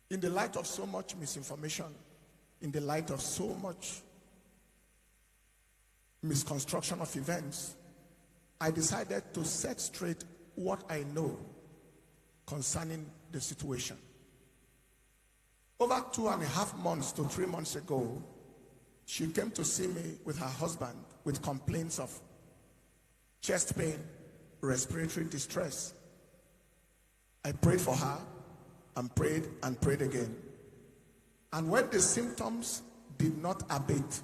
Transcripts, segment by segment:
In the light of so much misinformation, in the light of so much misconstruction of events, I decided to set straight what I know concerning the situation. Over 2.5 months to 3 months ago, she came to see me with her husband with complaints of chest pain, respiratory distress. I prayed for her and prayed again. And when the symptoms did not abate,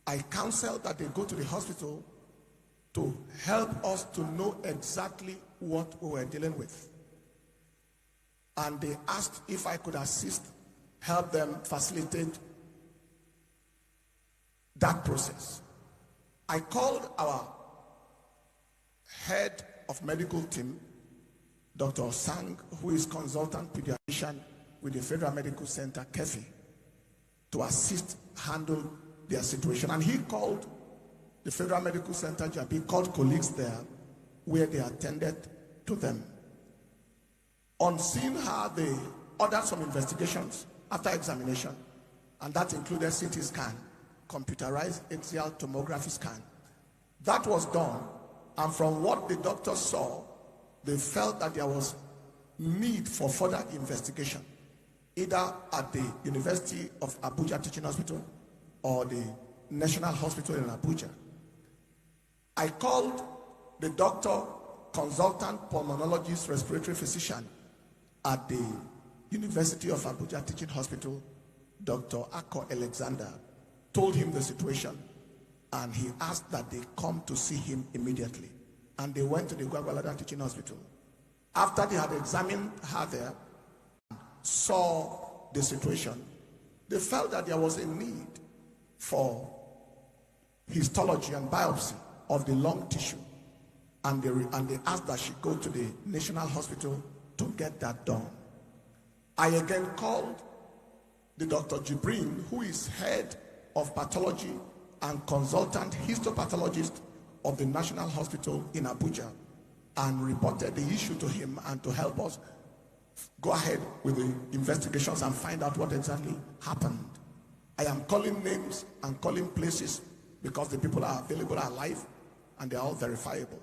I counseled that they go to the hospital to help us to know exactly what we were dealing with. And they asked if I could assist, help them facilitate that process. I called our head of medical team, Dr. Sang, who is consultant pediatrician with the Federal Medical Center, Kefi, to assist handle their situation. And he called the Federal Medical Center, Jabi, called colleagues there where they attended to them. On seeing her, they ordered some investigations after examination, and that included CT scan, computerized axial tomography scan. That was done, and from what the doctors saw, they felt that there was need for further investigation, either at the University of Abuja Teaching Hospital or the National Hospital in Abuja. I called the doctor, consultant pulmonologist, respiratory physician at the University of Abuja Teaching Hospital, Dr. Ako Alexander, told him the situation, and he asked that they come to see him immediately. And they went to the Gwagwalada Teaching Hospital. After they had examined her there, saw the situation, they felt that there was a need for histology and biopsy of the lung tissue, and they asked that she go to the National Hospital to get that done. I again called the Dr. Jibrin, who is head of pathology and consultant histopathologist of the National Hospital in Abuja, and reported the issue to him and to help us go ahead with the investigations and find out what exactly happened. I am calling names and calling places because the people are available, are alive, and they are all verifiable.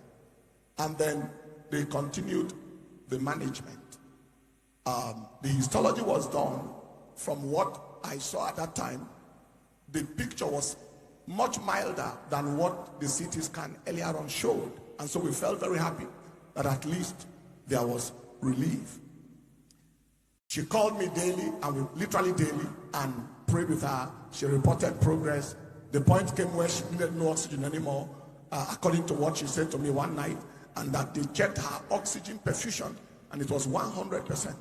And then they continued the management. The histology was done. From what I saw at that time, the picture was much milder than what the CT scan earlier on showed. And so we felt very happy that at least there was relief. She called me daily, and we literally daily, and prayed with her. She reported progress. The point came where she needed no oxygen anymore, according to what she said to me one night, and that they checked her oxygen perfusion, and it was 100%.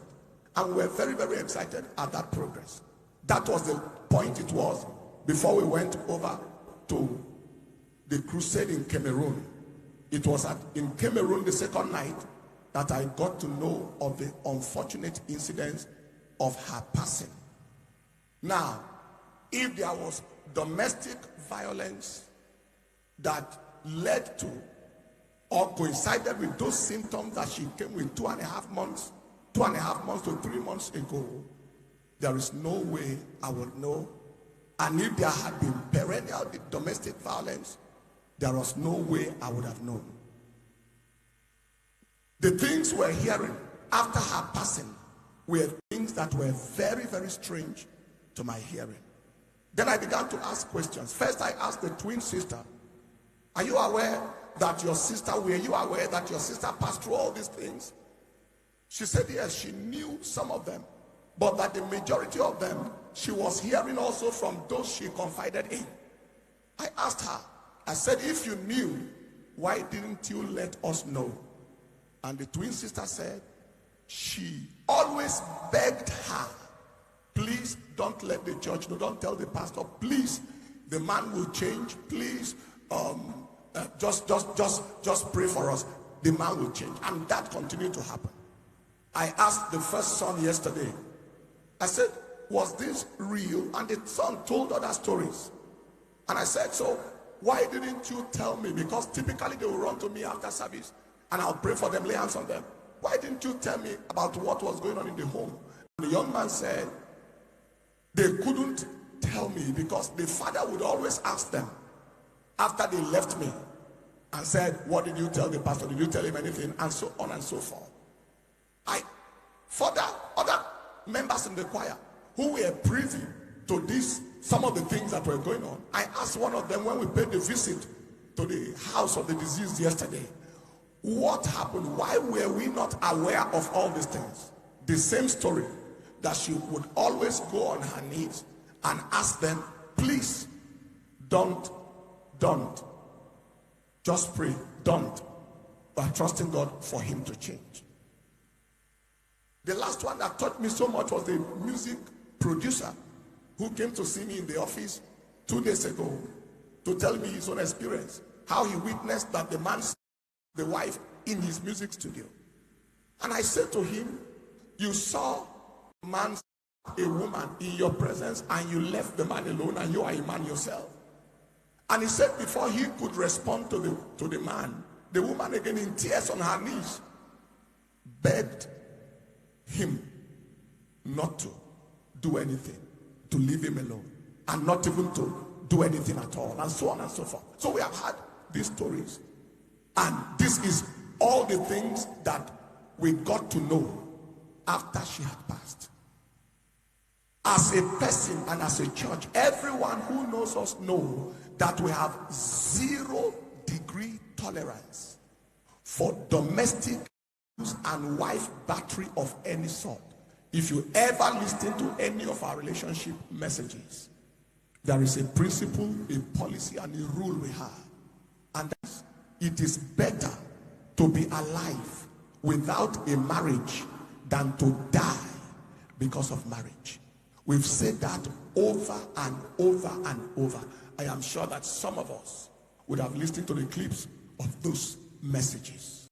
And we were very, very excited at that progress. That was the point it was before we went over to the crusade in Cameroon. It was in Cameroon the second night that I got to know of the unfortunate incidents of her passing. Now, if there was domestic violence that led to or coincided with those symptoms that she came with 2.5 months to 3 months ago, there is no way I would know. And if there had been perennial domestic violence, there was no way I would have known. The things we're hearing after her passing were things that were very, very strange to my hearing. Then I began to ask questions. First, I asked the twin sister, are you aware that your sister, were you aware that your sister passed through all these things? She said yes, she knew some of them, but that the majority of them she was hearing also from those she confided in. I asked her, I said, if you knew, why didn't you let us know? And the twin sister said, she always begged her, please don't let the church know, don't tell the pastor, please, the man will change, please, just pray for us, the man will change. And that continued to happen. I asked the first son yesterday, I said, was this real? And the son told other stories. And I said, so why didn't you tell me? Because typically they will run to me after service and I'll pray for them, lay hands on them. Why didn't you tell me about what was going on in the home? The young man said they couldn't tell me because the father would always ask them after they left me and said, what did you tell the pastor? Did you tell him anything? And so on and so forth. Further, other members in the choir who were privy to this, some of the things that were going on, I asked one of them when we paid the visit to the house of the deceased yesterday, what happened? Why were we not aware of all these things? The same story, that she would always go on her knees and ask them, please, don't, just pray, don't, but trusting God for him to change. The last one that taught me so much was the music producer who came to see me in the office 2 days ago to tell me his own experience, how he witnessed that the man the wife in his music studio. And I said to him, you saw a man, a woman in your presence, and you left the man alone, and you are a man yourself. And he said before he could respond to the man, the woman again in tears on her knees begged him not to do anything, to leave him alone, and not even to do anything at all, and so on and so forth. So we have had these stories, and this is all the things that we got to know after she had passed. As a person and as a church, everyone who knows us know that we have 0-degree tolerance for domestic abuse and wife battery of any sort. If you ever listen to any of our relationship messages, there is a principle, a policy, and a rule we have. And that is, it is better to be alive without a marriage than to die because of marriage. We've said that over and over and over. I am sure that some of us would have listened to the clips of those messages.